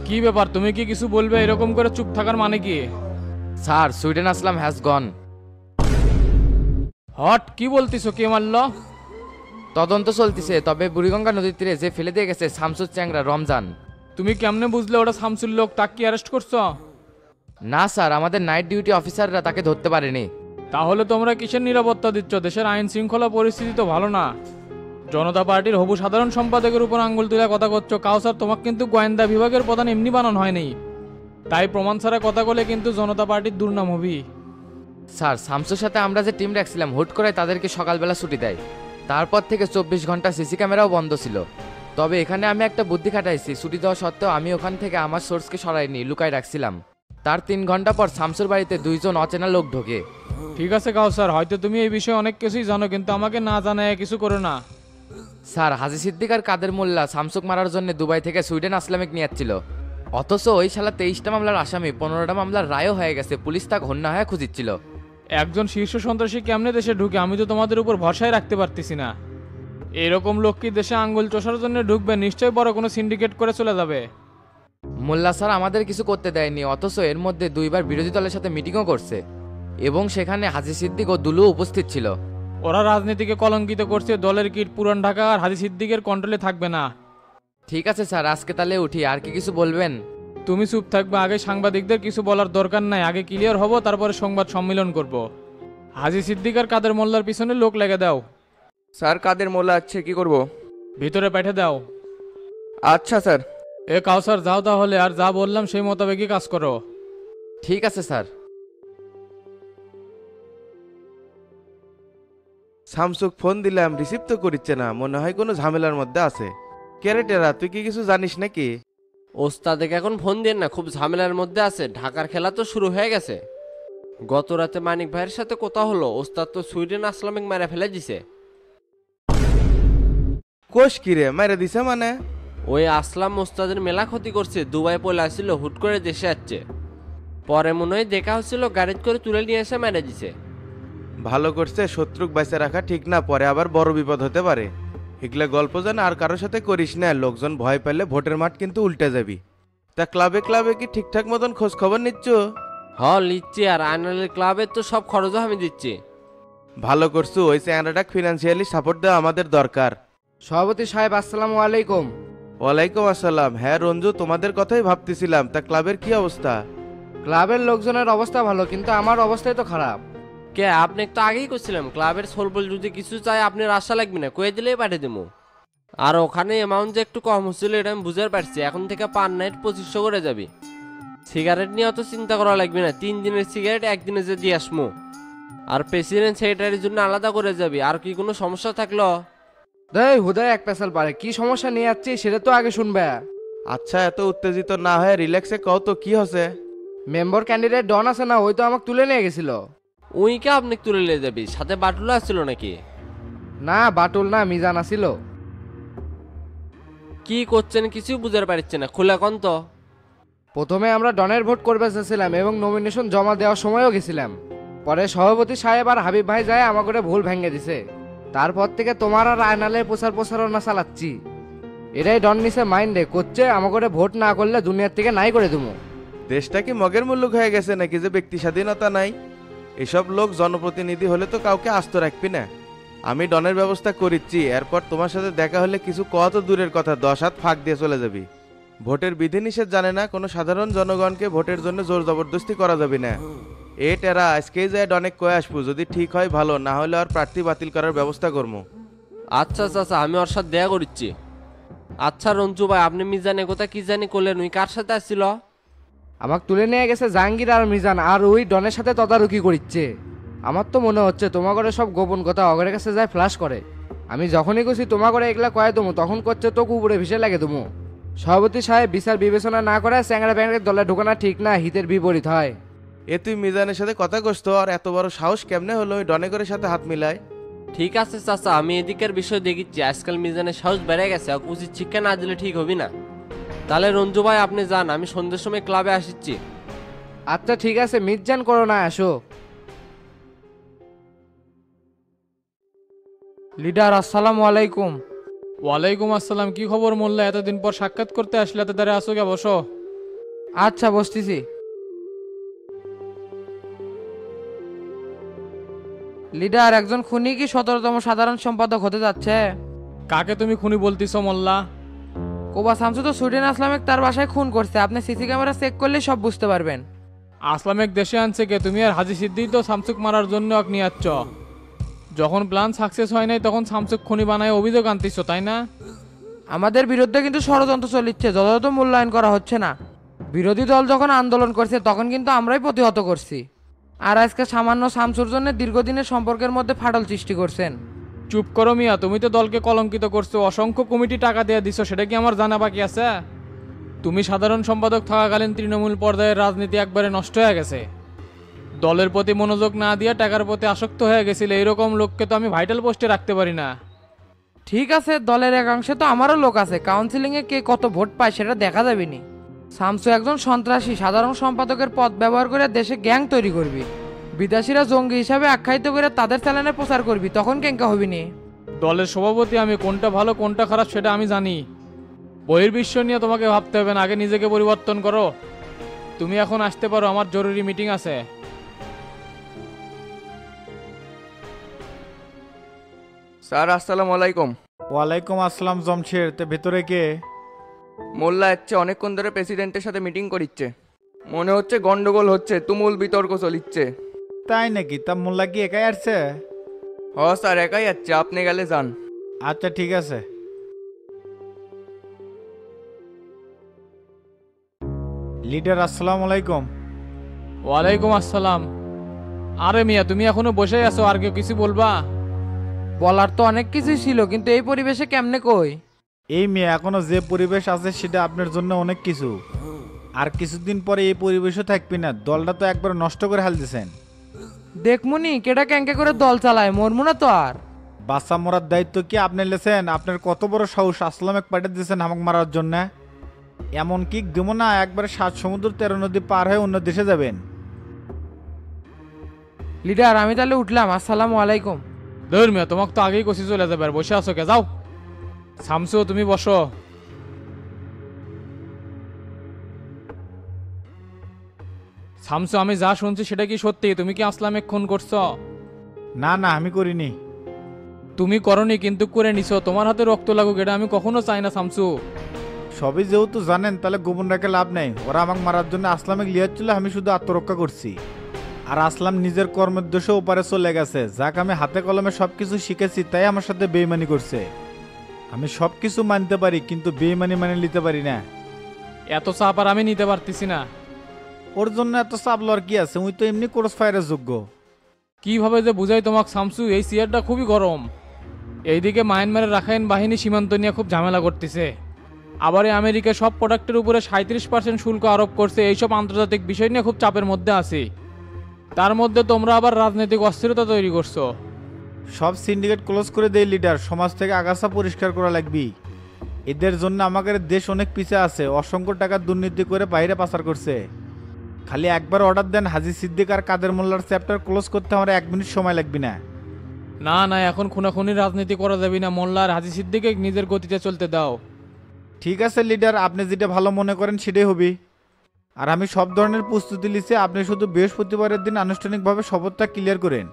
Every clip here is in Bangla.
কি ব্যাপার, তুমি কি কিছু বলবে? এরকম করে চুপ থাকার মানে কি? Sir, Sweden Aslam has gone. Hot, কি বলতিছো? কে মারলো? তদন্ত চলতিছে, তবে বুড়িগঙ্গা নদীর তীরে যে ফেলে দিয়ে গেছে শামসুর চ্যাংরা রমজান। তুমি কেমনে বুঝলে ওটা শামসুর লোক? তাকে কি অ্যারেস্ট করছো? না স্যার, আমাদের নাইট ডিউটি অফিসাররা তাকে ধরতে পারেনি। তাহলে তোমরা কিসের নিরাপত্তা দিচ্ছ? দেশের আইন শৃঙ্খলা পরিস্থিতি তো ভালো না। জনতা পার্টির হবু সাধারণ সম্পাদকের উপর আঙ্গুল তুলে কথা করছো। কাউসার, তোমাকে কিন্তু গোয়েন্দা বিভাগের প্রধান এমনি বানানো হয়নি। তাই প্রমাণ ছাড়া কথা বলে কিন্তু জনতা পার্টির দুর্নাম হবি। স্যার, শামসুর সাথে আমরা যে টিম রাখছিলাম হুট করে তাদেরকে সকালবেলা ছুটি দেয়। তারপর থেকে 24 ঘন্টা সিসি ক্যামেরাও বন্ধ ছিল। তবে এখানে আমি একটা বুদ্ধি খাটাইছি, ছুটি দেওয়া সত্ত্বেও আমি ওখান থেকে আমার সোর্সকে সরাইনি, লুকায় রাখছিলাম। তার 3 ঘন্টা পর শামসুর বাড়িতে 2জন অচেনা লোক ঢোকে। ঠিক আছে কাউসার, হয়তো তুমি এই বিষয়ে অনেক কিছুই জানো, কিন্তু আমাকে না জানায় কিছু করো না। স্যার, হাজি সিদ্দিক আর কাদের মোল্লা শামসুক মারার জন্য দুবাই থেকে সুইডেন আসলামিক নিয়ে যাচ্ছিল। অথচ ওই শালা 23টা মামলার আসামি, 15টা মামলার রায়ও হয়ে গেছে, পুলিশ তাকে হন্যা হয়ে খুঁজিচ্ছিল। একজন শীর্ষ সন্ত্রাসী কেমনে দেশে ঢুকে? আমি তো তোমাদের উপর ভরসায় রাখতে পারতেছি না। এরকম লোক কি দেশে আঙ্গুল চষার জন্য ঢুকবে? নিশ্চয়ই বড় কোনো সিন্ডিকেট করে চলে যাবে। মোল্লা স্যার আমাদের কিছু করতে দেয়নি, অথচ এর মধ্যে 2বার বিরোধী দলের সাথে মিটিংও করছে, এবং সেখানে হাজি সিদ্দিক ও দুলু উপস্থিত ছিল। ওরা রাজনীতিকে কলঙ্কিত করছে। দলের কিট পুরান ঢাকা আর হাজি সিদ্দিকের কন্ট্রোলে থাকবে না। ঠিক আছে স্যার, আজকে তাহলে উঠি। আর কি কিছু বলবেন? তুমি চুপ থাকবে। আগে সাংবাদিকদের কিছু বলার দরকার নাই, আগে ক্লিয়ার হব, তারপরে সংবাদ সম্মেলন করব। হাজি সিদ্দিক আর কাদের মোল্লার পিছনে লোক লেগে দাও। স্যার, কাদের মোলা আছে, কি করব? ভিতরে পাঠে দাও। আচ্ছা স্যার। এ কাউসার, যাও তাহলে, আর যা বললাম সেই মোতাবেকই কাজ করো। ঠিক আছে স্যার। শামসুক ফোন দিলাম, রিসিভ তো করিচ্ছে না, মনে হয় কোনো ঝামেলার মধ্যে আছে। ক্যারেটেরা, তুই কি কিছু জানিস নাকি? ওস্তাদেকে এখন ফোন দেন না, খুব ঝামেলার মধ্যে আছে। ঢাকার খেলা তো শুরু হয়ে গেছে। গত রাতে মানিক ভাইয়ের সাথে কথা হলো, ওস্তাদ তো সুইডেন আসলামিক মেরে ফেলে দিছে। কোষ কিরে মাইরে দিছে মানে? ওই আসলাম ওস্তাদের মেলা ক্ষতি করছে। দুবাই পলে আসছিল, হুট করে দেশে যাচ্ছে। পরে মনে হয় দেখা হচ্ছিল, গাড়িতে করে তুলে নিয়ে এসে মেরে দিছে। ভালো করছে, শত্রুক বাইসে রাখা ঠিক না, পরে আবার বড় বিপদ হতে পারে। এগুলা গল্প যেন আর কারোর সাথে করিস না, লোকজন ভয় পেলে ভোটের মাঠ কিন্তু উল্টে যাবি। তা ক্লাবে ক্লাবে কি ঠিকঠাক মতন খোঁজ খবর নিচ্ছ? হ, লিচ্ছি। আর আইনালের ক্লাবের তো সব খরচও আমি দিচ্ছি। ভালো করছো, ওই চ্যাংরাটাক ফিনান্সিয়ালি সাপোর্ট দেওয়া আমাদের দরকার। সভাপতি সাহেব, আসসালামু আলাইকুম। ওয়ালাইকুম আসসালাম। হ্যাঁ রঞ্জু, তোমাদের কথাই ভাবতেছিলাম। তা ক্লাবের কি অবস্থা? ক্লাবের লোকজনের অবস্থা ভালো, কিন্তু আমার অবস্থাই তো খারাপ। কে, আপনি তো আগেই করছিলাম ক্লাবের সোলবল যদি কিছু চাই আপনার আশা লাগবে না, কয়ে দিলেই পাঠিয়ে দেবো। আর ওখানে অ্যামাউন্ট যে একটু কম হচ্ছিল এটা আমি বুঝতে পারছি। এখন থেকে পার নাইট 2500 করে যাবি। সিগারেট নিয়ে অত চিন্তা করা লাগবে না, 3 দিনের সিগারেট একদিনে যে দিয়ে আসমো। আর প্রেসিডেন্ট সেক্রেটারির জন্য আলাদা করে যাবি। আর কি কোনো সমস্যা থাকলো? দেই হুদায় এক পেশাল পারে, কি সমস্যা নিয়ে যাচ্ছি সেটা তো আগে শুনবে। আচ্ছা, এত উত্তেজিত না হয়ে রিল্যাক্সে কও তো কি হচ্ছে। মেম্বার ক্যান্ডিডেট ডন আছে না, ওই তো আমাকে তুলে নিয়ে গেছিল। উইকে আপনি তুলে নিয়ে যাবি, সাথে বাটুলা আসছিল নাকি? না, বাটুল না, মিজান আসিল। কি করছেন কিছুই বুঝতে পারছি না, খোলা কন তো। প্রথমে আমরা ডনের ভোট করবে চেয়েছিলাম এবং নমিনেশন জমা দেওয়ার সময়ও গেছিলাম। পরে সভাপতি সাহেব আর হাবিব ভাই যায় আমাকে ভুল ভেঙে দিছে। তারপর থেকে তোমার আর আয়নালের প্রচারণা চালাচ্ছি। এটাই ডন নিছে মাইন্ডে করছে, আমাকে ভোট না করলে দুনিয়ার থেকে নাই করে দেবো। দেশটা কি মগের মুল্লুক হয়ে গেছে নাকি যে ব্যক্তি স্বাধীনতা নাই? এসব লোক জনপ্রতিনিধি হলে তো কাউকে আস্ত রাখবি না। আমি ডনের ব্যবস্থা করিচ্ছি, এরপর তোমার সাথে দেখা হলে কিছু কত দূরের কথা, 10 হাত ফাঁক দিয়ে চলে যাবি। ভোটের বিধিনিষেধ জানে না, কোনো সাধারণ জনগণকে ভোটের জন্য জোর জবরদস্তি করা যাবে না। এ টেরা, আজকেই যায় ডনেক কয়ে আসবো, যদি ঠিক হয় ভালো, না হলে আর প্রার্থী বাতিল করার ব্যবস্থা করবো। আচ্ছা চাচা, আমি ওর সাথে দেখা করছি। আচ্ছা রঞ্জু ভাই, আপনি মিজানে কথা কি জানি করলেন, উই কার সাথে আসছিল? আমাকে তুলে নিয়ে গেছে জাহাঙ্গীর আর মিজান, আর ওই ডনের সাথে তদারকি করিচ্ছে। আমার তো মনে হচ্ছে তোমাকে সব গোপন কথা অগরের কাছে যায় ফ্লাশ করে। আমি যখনই গেছি তোমাকে এগুলা কয়ে দেবো, তখন করছে তো কুকুরে ভিসে লাগে দেবো। সভাপতি সাহেব বিচার বিবেচনা না করে চ্যাংরা ব্যাংকের দলে ঢোকানো ঠিক না, হিতের বিপরীত হয়। এ তুই মিজানের সাথে কথা কষ্ট, আর এত বড় সাহস কেমনে হলো ওই ডনেগরের সাথে হাত মিলায়? ঠিক আছে চাচা, আমি এদিকের বিষয় দেখিচ্ছি। আজকাল মিজানের সাহস বেড়ে গেছে, ওকে উচিত শিক্ষা না দিলে ঠিক হবি না। তাহলে রঞ্জু ভাই আপনি যান, আমি সন্ধ্যের সময় ক্লাবে আসিচ্ছি। আচ্ছা ঠিক আছে, মিজান করো না, আসো। লিডার, আসসালামু আলাইকুম। ওয়ালাইকুম আসসালাম। কি খবর মোল্লা? এতদিন পর সাক্ষাৎ করতে আসলে, এত দ্বারা আসো গে, বসো। আচ্ছা বসতেছি। লিডার, একজন খুনি কি 17তম সাধারণ সম্পাদক হতে যাচ্ছে? কাকে তুমি খুনি বলতিছো মোল্লা? কোবা শামসু তো সুডিন আসলামেক তার বাসায় খুন করছে, আপনি সিসি ক্যামেরা চেক করলেই সব বুঝতে পারবেন। আসলামেক দেশে আনছে কে? তুমি আর হাজি সিদ্দিক তো শামসুক মারার জন্য নিয়ে যাচ্ছ। যখন প্ল্যান সাকসেস হয় নাই তখন শামসুক খুনি বানায় অভিযোগ আনতিছো, তাই না? আমাদের বিরুদ্ধে কিন্তু ষড়যন্ত্র চলিচ্ছে, যথাযথ মূল্যায়ন করা হচ্ছে না। বিরোধী দল যখন আন্দোলন করছে তখন কিন্তু আমরাই প্রতিহত করছি। আর আজকে সামান্য শামসুর জন্য দীর্ঘদিনের সম্পর্কের মধ্যে ফাটল সৃষ্টি করছেন। চুপ করো মিয়া, তুমি তো দলকে কলঙ্কিত করছো, অসংখ্য কমিটি টাকা দিয়ে দিছো, সেটা কি আমার জানা বাকি আছে? তুমি সাধারণ সম্পাদক থাকাকালীন তৃণমূল পর্যায়ের রাজনীতি একবারে নষ্ট হয়ে গেছে। দলের প্রতি মনোযোগ না দিয়ে টাকার প্রতি আসক্ত হয়ে গেছিলে, এইরকম লোককে তো আমি ভাইটাল পোস্টে রাখতে পারি না। ঠিক আছে, দলের একাংশে তো আমারও লোক আছে, কাউন্সিলিংয়ে কে কত ভোট পায় সেটা দেখা যাবে নি। শামসু একজন সন্ত্রাসী, সাধারণ সম্পাদকের পদ ব্যবহার করে দেশে গ্যাং তৈরি করবি, বিদেশিরা জঙ্গি হিসাবে আখ্যায়িত করে তাদের চ্যানেলে প্রচার করবি, তখন কেঙ্কা হবি নি। দলের সভাপতি আমি, কোনটা ভালো কোনটা খারাপ সেটা আমি জানি। বহির্বিশ্ব নিয়ে তোমাকে ভাবতে হবে না, আগে নিজেকে পরিবর্তন করো। তুমি এখন আসতে পারো, আমার জরুরি মিটিং আছে। স্যার আসসালামু আলাইকুম। ওয়ালাইকুম আসসালাম জমশের, তে ভেতরে কে? মোল্লা হচ্ছে অনেকক্ষণ ধরে প্রেসিডেন্টের সাথে মিটিং করিচ্ছে, মনে হচ্ছে গন্ডগোল হচ্ছে, তুমুল বিতর্ক চলিচ্ছে। তাই নাকি? তা মোল্লা কি একাই আসছে? হ স্যার, একাই যাচ্ছে, আপনি গেলে যান। আচ্ছা ঠিক আছে। লিডার আসসালামু আলাইকুম। ওয়ালাইকুম আসসালাম। আরে মিয়া, তুমি এখনো বসে আছো, আর কেউ কিছু বলবা? বলার তো অনেক কিছুই ছিল, কিন্তু এই পরিবেশে কেমনে কই? এই মেয়ে এখনো যে পরিবেশ আছে সেটা আপনার জন্য অনেক কিছু। আর কিছুদিন পরে এই পরিবেশও থাকবি না, দলটা তো একবার নষ্ট করে হাল দিছেন। দেখমুনি কেটা ক্যাঙ্কে করে দল চালায়, মরমু না তো আর। বাচ্চা মরার দায়িত্ব কি আপনি লেছেন? আপনার কত বড় সাহস, আসলামেক পাঠিয়ে দিয়েছেন হামাক মারার জন্য। এমন কিক দেবো না, একবারে 7 সমুদ্র 13 নদী পার হয়ে অন্য দেশে যাবেন। লিডার, আমি তাহলে উঠলাম, আসসালামু আলাইকুম। ধর মিয়া, তোমাকে তো আগেই কষি চলে যাবে, আর বসে আছো কে? যাও। শামসু তুমি বসো। শামসু, আমি যা শুনছি সেটা কি সত্যি? তুমি কি আসলামে খুন করছো? না না, আমি করিনি। তুমি করনি কিন্তু করে নিছো, তোমার হাতে রক্ত লাগুক এটা আমি কখনো চাই না শামসু। সবই যেহেতু জানেন তাহলে গোপন রেখে লাভ নেই। ওরা আমাকে মারার জন্য আসলামিক লিয়াচ্ছিল, আমি শুধু আত্মরক্ষা করছি। আর আসলাম নিজের কর্মের দোষে ওপারে চলে গেছে, যাক আমি হাতে কলমে সবকিছু শিখেছি তাই আমার সাথে বেইমানি করছে। আমি সবকিছু মানতে পারি কিন্তু বেইমানি মানে নিতে পারি না। এত চাপ আর আমি নিতে পারতেছি না। ওর জন্য এত চাপ লওয়ার কি আছে? উই তো এমনি ক্রস ফায়ারের যোগ্য। কিভাবে যে বুঝাই তোমাকে শামসু, এই চেয়ারটা খুবই গরম। এইদিকে মায়ানমারের রাখাইন বাহিনী সীমান্ত নিয়ে খুব ঝামেলা করতেছে। আবার এই আমেরিকা সব প্রোডাক্টের উপরে 37% শুল্ক আরোপ করছে। এইসব আন্তর্জাতিক বিষয় নিয়ে খুব চাপের মধ্যে আছি। তার মধ্যে তোমরা আবার রাজনৈতিক অস্থিরতা তৈরি করছো। সব সিন্ডিকেট ক্লোজ করে দেয় লিডার, সমাজ থেকে আগাছা পরিষ্কার করা লাগবে। এদের জন্য আমাদের দেশ অনেক পিছিয়ে আছে, অসংখ্য টাকার দুর্নীতি করে বাইরে পাচার করছে। খালি একবার অর্ডার দেন, হাজি সিদ্দিক আর কাদের মোল্লার চ্যাপ্টার ক্লোজ করতে আমার 1 মিনিট সময় লাগবে না। না না, এখন খুনাখুনি রাজনীতি করা যাবে না। মোল্লা আর হাজি সিদ্দিকে নিজের গতিতে চলতে দাও। ঠিক আছে লিডার, আপনি যেটা ভালো মনে করেন সেটাই হবে। আর আমি সব ধরনের প্রস্তুতি নিচ্ছি, আপনি শুধু বৃহস্পতিবারের দিন আনুষ্ঠানিকভাবে শপথটা ক্লিয়ার করেন।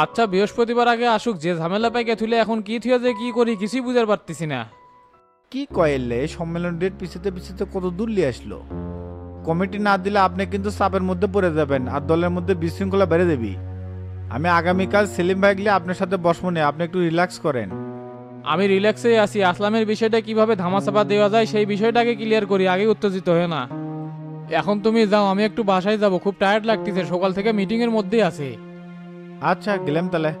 আচ্ছা, বৃহস্পতিবার আগে আসুক। যে ঝামেলা পাইকে তুলে এখন কি থুয়ে যে কি করি কিছুই বুঝতে পারতেছি না। কি কয়েলে এই সম্মেলন ডেট পিছাতে পিছাতে কত দূর নিয়ে আসলো। কমিটি না দিলে আপনি কিন্তু চাপের মধ্যে পড়ে যাবেন আর দলের মধ্যে বিশৃঙ্খলা বেড়ে দেবি। আমি আগামীকাল সেলিম ভাই গেলে আপনার সাথে বসবো না, আপনি একটু রিল্যাক্স করেন। আমি রিল্যাক্সে আছি। আসলামের বিষয়টা কিভাবে ধামাচাপা দেওয়া যায় সেই বিষয়টাকে ক্লিয়ার করি, আগে উত্তেজিত হয়ে না। এখন তুমি যাও, আমি একটু বাসায় যাব, খুব টায়ার্ড লাগতেছে, সকাল থেকে মিটিং এর মধ্যেই আছি। আচ্ছা গেলাম তাহলে।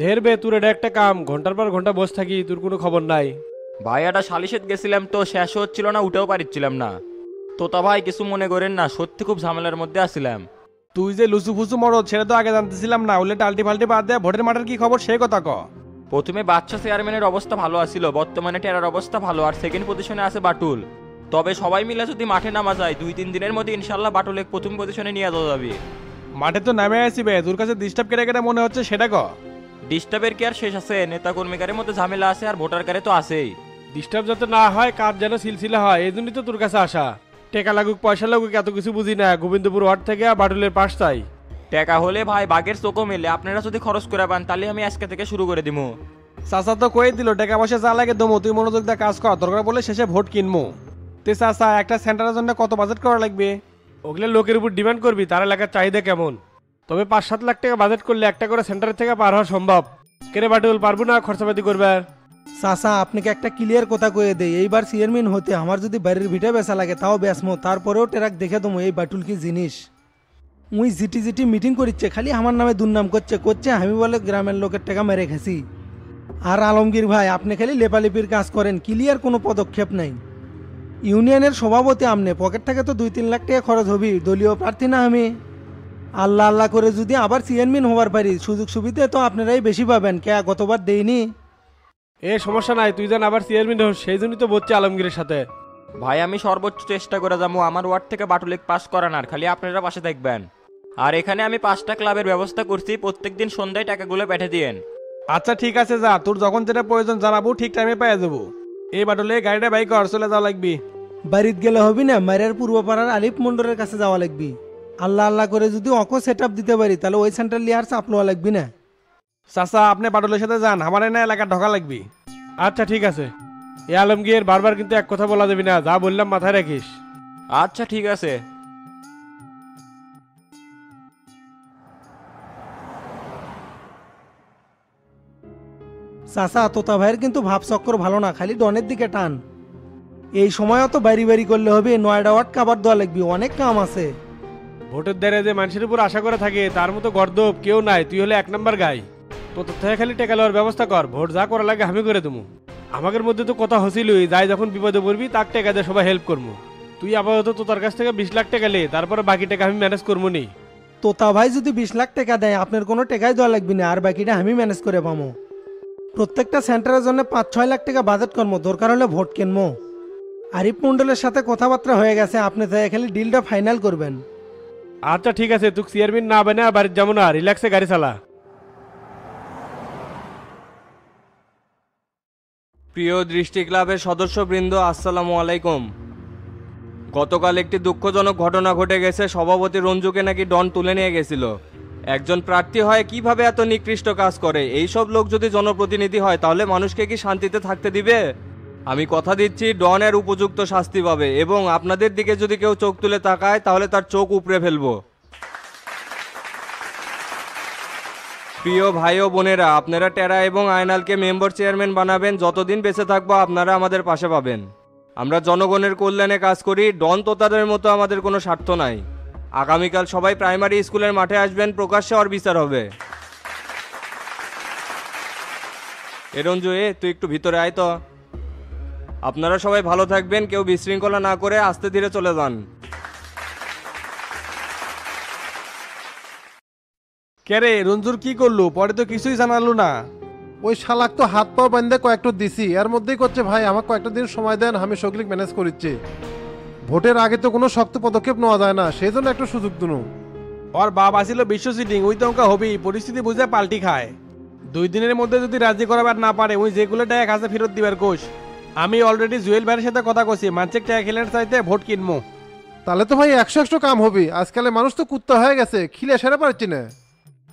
ধের বে তোর এটা একটা কাম, ঘন্টার পর ঘন্টা বসে থাকি, তোর কোনো খবর নাই। ভাই একটা সালিশেত গেছিলাম তো শেষ হচ্ছিল না, উঠেও পারছিলাম না। তোতা ভাই কিছু মনে করেন না, সত্যি খুব ঝামেলার মধ্যে আসছিলাম। তুই যে লুচু ফুচু মরদ সেটা তো আগে জানতেছিলাম না, উল্লে টাল্টি ফাল্টি বাদ দেয়া ভোটের মাঠের কি খবর সে কথা ক। প্রথমে বাচ্চা চেয়ারম্যানের অবস্থা ভালো আছিল, বর্তমানে টেরার অবস্থা ভালো, আর সেকেন্ড পজিশনে আছে বাটুল। তবে সবাই মিলে যদি মাঠে নামা যায় 2-3 দিনের মধ্যে ইনশাল্লাহ বাটুল প্রথম পজিশনে নিয়ে যাওয়া যাবে। মাঠে তো নামে আসি বে, তোর কাছে ডিস্টার্ব কেটে কেটে মনে হচ্ছে সেটা ক। ডিস্টার্বের কি আর শেষ আছে? নেতা কর্মীকারের মধ্যে ঝামেলা আছে আর ভোটার কারে তো আছেই। ডিস্টার্ব যাতে না হয়, কাজ যেন সিলসিলা হয়, এই জন্যই তো তোর কাছে আসা। টেকা লাগুক পয়সা লাগুক এত কিছু বুঝি না, গোবিন্দপুর ওয়ার্ড থেকে বাটুলের পাশ চাই। টাকা হলে ভাই বাঘের চোখও মেলে, আপনারা যদি খরচ করে পান তাহলে আমি আজকে থেকে শুরু করে দিব। চাচা তো কয়ে দিল টাকা পয়সা যা লাগে দমো, তুই মনোযোগ দিয়ে কাজ কর, দরকার বলে শেষে ভোট কিনবো। তে চাচা একটা সেন্টারের জন্য কত বাজেট করা লাগবে? ওগুলো লোকের উপর ডিমান্ড করবি তার এলাকার চাহিদা কেমন। তবে 5-7 লাখ টাকা বাজেট করলে একটা করে সেন্টারের থেকে পার হওয়া সম্ভব। কেরে বাটুল পারবো না খরচাপাতি করবে? চাচা আপনাকে একটা ক্লিয়ার কথা কয়ে দেই, এইবার চেয়ারম্যান হতে আমার যদি বাড়ির ভিটে বেচা লাগে তাও বেসমো, তারপরেও টেরাক দেখে দেবো এই বাটুল কি জিনিস। উই জিটি জিটি মিটিং করিচ্ছে, খালি আমার নামে দুর্নাম করছে করছে আমি বলে গ্রামের লোকের টাকা মেরে খেছি। আর আলমগীর ভাই আপনি খালি লেপালিপির কাজ করেন, ক্লিয়ার কোনো পদক্ষেপ নাই। ইউনিয়নের সভাপতি আমনে, পকেট থেকে তো 2-3 লাখ টাকা খরচ হবি, দলীয় প্রার্থী না আমি। আল্লাহ আল্লাহ করে যদি আবার চেয়ারম্যান হবার পারি, সুযোগ সুবিধা তো আপনারাই বেশি পাবেন, কে গতবার দেইনি। এ সমস্যা নাই, তুই যেন আবার চেয়ারম্যান হোস সেই জন্যই তো বলছি আলমগীরের সাথে। ভাই আমি সর্বোচ্চ চেষ্টা করে যাবো আমার ওয়ার্ড থেকে বাটুলেক পাস করানোর, খালি আপনারা পাশে থাকবেন। আর এখানে আমি 5টা ক্লাবের ব্যবস্থা করছি, প্রত্যেকদিন সন্ধ্যায় টাকাগুলো পাঠিয়ে দিয়েন। আচ্ছা ঠিক আছে, যা তোর যখন যেটা প্রয়োজন জানাবো, ঠিক টাইমে পেয়ে যাবো। এই বাটুলে গাড়িটা বাইক কর, চলে যাওয়া লাগবি। বাড়িত গেলে হবি না, মায়ের পূর্বপাড়ার আলিফ মন্ডলের কাছে যাওয়া লাগবি। আল্লাহ আল্লাহ করে যদি অকো সেট দিতে পারি তাহলে ওই সেন্টার লিয়ার চাপ লওয়া লাগবি না। চাচা আপনি বাটুলের সাথে যান, আমার না এলাকা ঢোকা লাগবি। আচ্ছা ঠিক আছে। এ আলমগীর বারবার কিন্তু এক কথা বলা যাবি না, যা বললাম মাথায় রাখিস। আচ্ছা ঠিক আছে। চাচা তোতা ভাইয়ের কিন্তু ভাব চক্কর ভালো না, খালি ডনের দিকে টান। এই সময়ও তো বাড়ি বাড়ি করলে হবে, 9টা ওয়ার্ড কাবার দেওয়া লাগবি, অনেক কাম আছে। ভোটের দ্বারে যে মানুষের উপর আশা করে থাকে তার মতো গর্দব কেউ নাই, তুই হলে 1 নম্বর গাই। তো তোর থেকে খালি টেকা লওয়ার ব্যবস্থা কর, ভোট যা করা লাগে আমি করে দেবো। আমাদের মধ্যে তো কথা হছিলই, যাই যখন বিপদে পড়বি তার টাকা দিয়ে সবাই হেল্প করবো। তুই আপাতত তোর কাছ থেকে 20 লাখ টাকা লে, তারপরে বাকি টাকা আমি ম্যানেজ করবো নি। তোতা ভাই যদি 20 লাখ টাকা দেয় আপনার কোনো টাকাই দেওয়া লাগবে না, আর বাকিটা আমি ম্যানেজ করে পাবো। প্রত্যেকটা সেন্টারের জন্য 5-6 লাখ টাকা বাজেট করবো, দরকার হলে ভোট কিনবো। আরিফ মন্ডলের সাথে কথাবার্তা হয়ে গেছে, আপনি তাই খালি ডিলটা ফাইনাল করবেন। আচ্ছা ঠিক আছে, তুই চেয়ারম্যান না বানা বাড়ির যাবো না, রিল্যাক্সে গাড়ি চালা। প্রিয় দৃষ্টি ক্লাবের সদস্যবৃন্দ আসসালামু আলাইকুম। গতকাল একটি দুঃখজনক ঘটনা ঘটে গেছে, সভাপতি রঞ্জুকে নাকি ডন তুলে নিয়ে গেছিল। একজন প্রার্থী হয় কিভাবে এত নিকৃষ্ট কাজ করে? এইসব লোক যদি জনপ্রতিনিধি হয় তাহলে মানুষকে কি শান্তিতে থাকতে দিবে? আমি কথা দিচ্ছি ডনের উপযুক্ত শাস্তি পাবে, এবং আপনাদের দিকে যদি কেউ চোখ তুলে তাকায় তাহলে তার চোখ উপড়ে ফেলবো। প্রিয় ভাই ও বোনেরা, আপনারা টেরা এবং আয়নালকে মেম্বার চেয়ারম্যান বানাবেন, যতদিন বেঁচে থাকবো আপনারা আমাদের পাশে পাবেন। আমরা জনগণের কল্যাণে কাজ করি, ডন তোতাদের মতো আমাদের কোনো স্বার্থ নাই। আগামীকাল সবাই প্রাইমারি স্কুলের মাঠে আসবেন, প্রকাশ্যে আর বিচার হবে। রঞ্জু তুই একটু ভিতরে আয় তো। আপনারা সবাই ভালো থাকবেন, কেউ বিশৃঙ্খলা না করে আস্তে ধীরে চলে যান। কে রে রঞ্জুর কি করলো? পরে তো কিছুই জানালো না। ওই শালাক তো হাত পাও বান্ধে কয়েকটা দিছি, এর মধ্যেই করছে ভাই আমাকে কয়েকটা দিন সময় দেন, আমি সকলিক ম্যানেজ করিচ্ছি। ভোটের আগে তো কোনো শক্ত পদক্ষেপ নেওয়া যায় না, সেই জন্য একটা সুযোগ দিনু। ওর বাপ আসিল বিশ্ব সিটিং, ওই তো অঙ্কা হবেই, পরিস্থিতি বুঝে পাল্টি খায়। 2 দিনের মধ্যে যদি রাজি করাবার না পারে ওই যেগুলো টাকা কাছে ফেরত দিবার কোষ। আমি অলরেডি জুয়েল ভাইয়ের সাথে কথা কছি, মানসিক টাকা খেলেন চাইতে ভোট কিনবো। তাহলে তো ভাই 100 কাম হবে। আজকালে মানুষ তো কুত্তা হয়ে গেছে, খিলে সেরে পারছি না।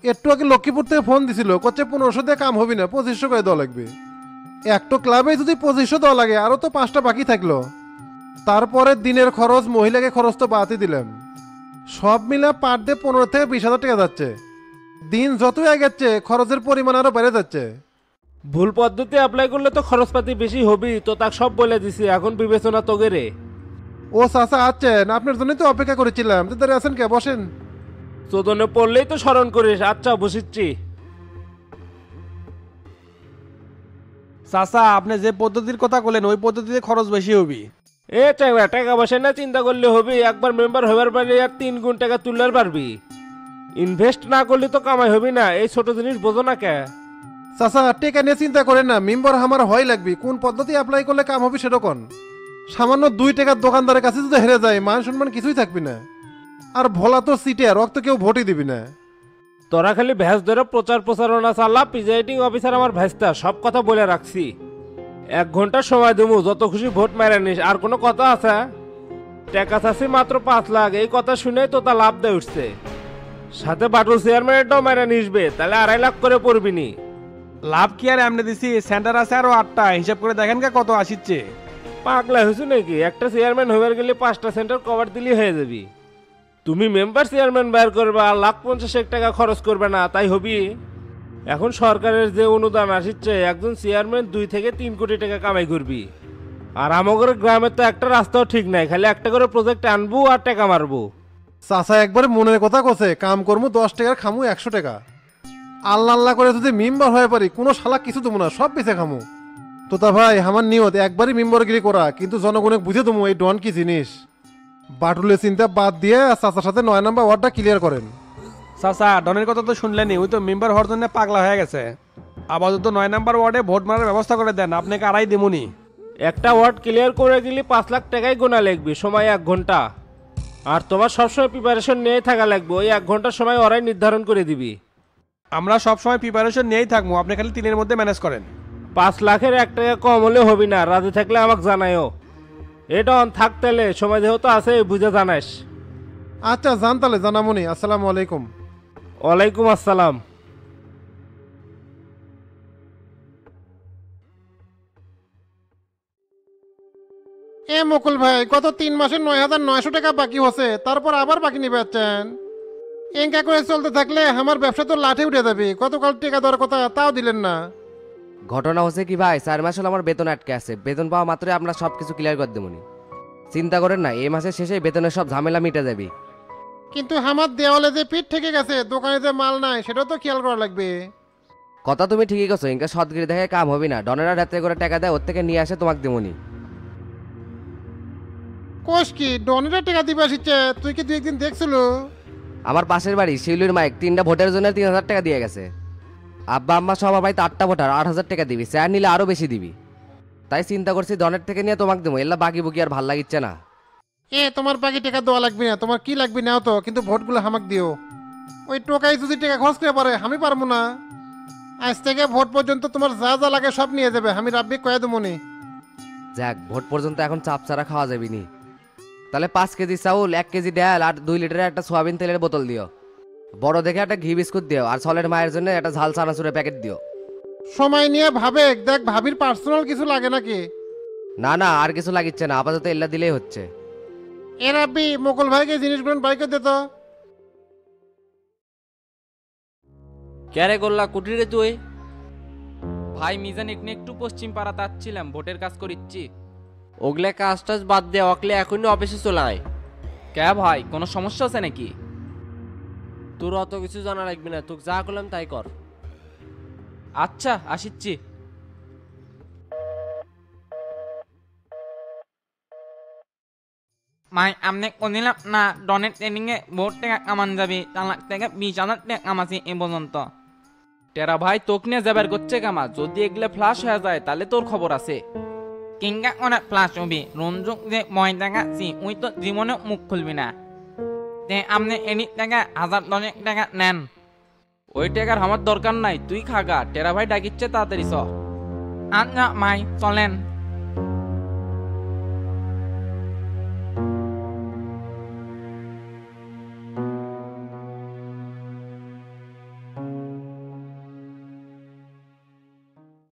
একটু আগে লক্ষ্মীপুর থেকে ফোন দিছিল, করছে 1500 দিয়ে কাম হবে না, 2500 করে দেওয়া লাগবে। একটা ক্লাবে যদি 2500 দেওয়া লাগে, আরো তো 5টা বাকি থাকলো। তারপরে দিনের খরচ, মহিলাকে খরচ তো বাড়াতে দিলাম, সব মিলে পার ডে 15 থেকে 20,000 টাকা যাচ্ছে। দিন যতই আগাচ্ছে খরচের পরিমাণ আরো বেড়ে যাচ্ছে। ভুল পদ্ধতি অ্যাপ্লাই করলে তো খরচপাতি বেশি হবি, তো তাকে সব বলে দিছি, এখন বিবেচনা তোকে রে। ও চাচা আছেন, আপনার জন্যই তো অপেক্ষা করেছিলাম। তো দাঁড়িয়ে আছেন কে, বসেন। চোদনে পড়লেই তো স্মরণ করিস। আচ্ছা বসিচ্ছি। চাচা আপনি যে পদ্ধতির কথা বলেন ওই পদ্ধতিতে খরচ বেশি হবি। এ চাইবা টাকা পয়সা না চিন্তা করলে হবে, একবার মেম্বার হবার পারলে আর 3 গুণ টাকা তুললে পারবি। ইনভেস্ট না করলে তো কামাই হবি না, এই ছোট জিনিস বোঝো না কে? চাচা টেকা নিয়ে চিন্তা করেন না, মেম্বার আমার হয় লাগবে। কোন পদ্ধতি অ্যাপ্লাই করলে কাম হবে সেটা কোন। সামান্য 2 টাকার দোকানদারের কাছে যদি হেরে যায় মান সম্মান কিছুই থাকবি না। আর ভোলা তো সিটে রক্ত কেউ ভোটই দিবি না। তোরা খালি ভ্যাস ধরে প্রচার প্রচারণা চালা, প্রিজাইডিং অফিসার আমার ভ্যাসটা সব কথা বলে রাখছি। 1 ঘন্টা সময় দেবো, যত খুশি ভোট মেরে নিস। আর কোনো কথা আছে? টাকা চাষি মাত্র 5 লাখ, এই কথা শুনে তো তা লাভ দেয় উঠছে। সাথে বাটুল চেয়ারম্যানেরটাও মেরে নিসবে, তাহলে 2.5 লাখ করে পড়বিনি। লাভ কি আর এমনি দিছি, সেন্টার আছে আরো 8টা, হিসাব করে দেখেন কে কত আসিচ্ছে। পাগলা হয়েছে নাকি? একটা চেয়ারম্যান হবার গেলে 5টা সেন্টার কভার দিলে হয়ে যাবি। তুমি মেম্বার চেয়ারম্যান বের করবে আর 1,50,000 টাকা খরচ করবে না, তাই হবি? এখন সরকারের যে অনুদান আসছে, একজন চেয়ারম্যান 2 থেকে 3 কোটি টাকা কামাই করবি। আর আমাদের গ্রামের তো একটা রাস্তাও ঠিক নাই, খালি একটা করে প্রজেক্ট আনবো আর টাকা মারবো। চাচা একবারে মনের কথা কছে, কাম করবো 10 টাকার খামু 100 টাকা। আল্লাহ আল্লাহ করে যদি মেম্বার হয়ে পারি, কোনো শালা কিছু দেবো না, সব বেঁচে খামু। তোতা ভাই আমার নিয়ত একবারই মেম্বারগিরি করা, কিন্তু জনগণকে বুঝে দেবো এই ডন কি জিনিস। বাটুলের চিন্তা বাদ দিয়ে চাচার সাথে 9 নম্বর ওয়ার্ডটা ক্লিয়ার করেন। চাচা ডনের কথা তো শুনলেনি, ওই তো মেম্বার হওয়ার জন্য পাগলা হয়ে গেছে। আপাতত 9 নম্বর ওয়ার্ডে ভোট মারার ব্যবস্থা করে দেন, আপনাকে আড়াই দেমুনি। একটা ওয়ার্ড ক্লিয়ার করে গেলে 5 লাখ টাকাই গোনা লাগবে, সময় 1 ঘন্টা। আর তোমার সবসময় প্রিপারেশন নিয়েই থাকা লাগবে, ওই 1 ঘন্টার সময় ওরাই নির্ধারণ করে দিবি। আমরা সবসময় প্রিপারেশন নিয়েই থাকবো, আপনি খালি 3-এর মধ্যে ম্যানেজ করেন। 5 লাখের 1 টাকা কম হলে হবি না, রাজি থাকলে আমাকে জানাইও। এটা অন থাকতেলে সময় যেহেতু আছে বুঝে জানাস। আচ্ছা জান তাহলে জানামনি। আসসালামু আলাইকুম। ওয়ালাইকুম আসসালাম। এ মুকুল ভাই, গত 3 মাসে 9,900 টাকা বাকি হচ্ছে, তারপর আবার বাকি নিবে যাচ্ছেন। এঙ্কা করে চলতে থাকলে আমার ব্যবসা তো লাঠে উঠে যাবে। গতকাল টাকা দেওয়ার কথা, তাও দিলেন না। ঘটনা হচ্ছে কি ভাই, 4 মাস হলো আমার বেতন আটকে আছে। বেতন পাওয়া মাত্রই আমরা সব কিছু ক্লিয়ার করে দেবনি। চিন্তা করেন না, এই মাসের শেষে বেতনের সব ঝামেলা মিটে যাবে। কিন্তু আমার দেওয়ালে যে পিঠ থেকে গেছে, দোকানে যে মাল নাই, সেটাও তো খেয়াল করা লাগবে। কথা তুমি ঠিকই করছো, ইনকা সৎগিরি দেখে কাম হবে না। ডনেরা রাত্রে করে টাকা দেয়, ওর থেকে নিয়ে আসে তোমাকে দেবনি। কোষ কি ডনেরা টাকা দিবে আসছে? তুই কি 2 একদিন দেখছিল? আমার পাশের বাড়ি শিউলির মাইক 3টা ভোটের জন্য 3,000 টাকা দিয়ে গেছে। আব্বা আম্মা সব আমার বাড়িতে 8টা ভোটার, 8,000 টাকা দিবি। স্যার নিলে আরো বেশি দিবি। তাই চিন্তা করছি ডনের থেকে নিয়ে তোমাকে দেবো। এলা বাকি বুকি আর ভাল লাগিচ্ছে না। তোমার বাকি টাকা দেওয়া লাগবে না, তোমার কি লাগবে নাও তো, কিন্তু ভোটগুলো হামাক দিও। ওই টোকাই যদি টাকা খরচ করে পারে, আমি পারবো না। আজ থেকে ভোট পর্যন্ত তোমার যা যা লাগে সব নিয়ে যাবে, আমি রাব্বি কয়ে দেবো নি। যাক, ভোট পর্যন্ত এখন চাপ ছাড়া খাওয়া যাবে নি। তাহলে 5 কেজি চাউল, 1 কেজি ডাল আর 2 লিটারের একটা সোয়াবিন তেলের বোতল দিও। বড় দেখে একটা ঘি বিস্কুট দিও, আর ছলের মায়ের জন্য একটা ঝাল চানাচুরের প্যাকেট দিও। সময় নিয়ে ভাবে দেখ, ভাবির পার্সোনাল কিছু লাগে নাকি? না না, আর কিছু লাগিচ্ছে না, আপাতত এল্লা দিলেই হচ্ছে। এ রাব্বি, মুকুল ভাইকে জিনিসগুলো বাই করে দিত। ক্যারে করলা কুটিরে তুই? ভাই মিজান একটু পশ্চিম পাড়া তাচ্ছিলাম, ভোটের কাজ করিচ্ছি। ওগলে কাজ টাজ বাদ দে, অকলে এখনই অফিসে চলায়। কে ভাই, কোনো সমস্যা আছে নাকি? তোর অত কিছু জানা লাগবে না, তোকে যা করলাম তাই কর। আচ্ছা আসিচ্ছি। মাই আমনে কদিলাম না ডনের ট্রেনিং এ ভোট টাকা কামান যাবে, 4 লাখ টাকা 20,000 টাকা কামাছি এ পর্যন্ত। টেরা ভাই তোক নিয়ে যাবার করছে কামা, যদি এগুলো ফ্লাশ হয়ে যায় তাহলে তোর খবর আছে। কিংকা অনেক ফ্লাশ হবে, রঞ্জুক যে 9 টাকা সি ওই তো জীবনে মুখ খুলবি না। তে আপনি এনি টাকা 1,000 টাকা নেন। ওই টাকার আমার দরকার নাই, তুই খাগা। টেরা ভাই ডাকিচ্ছে, তাড়াতাড়ি চ। আচ্ছা মাই চলেন।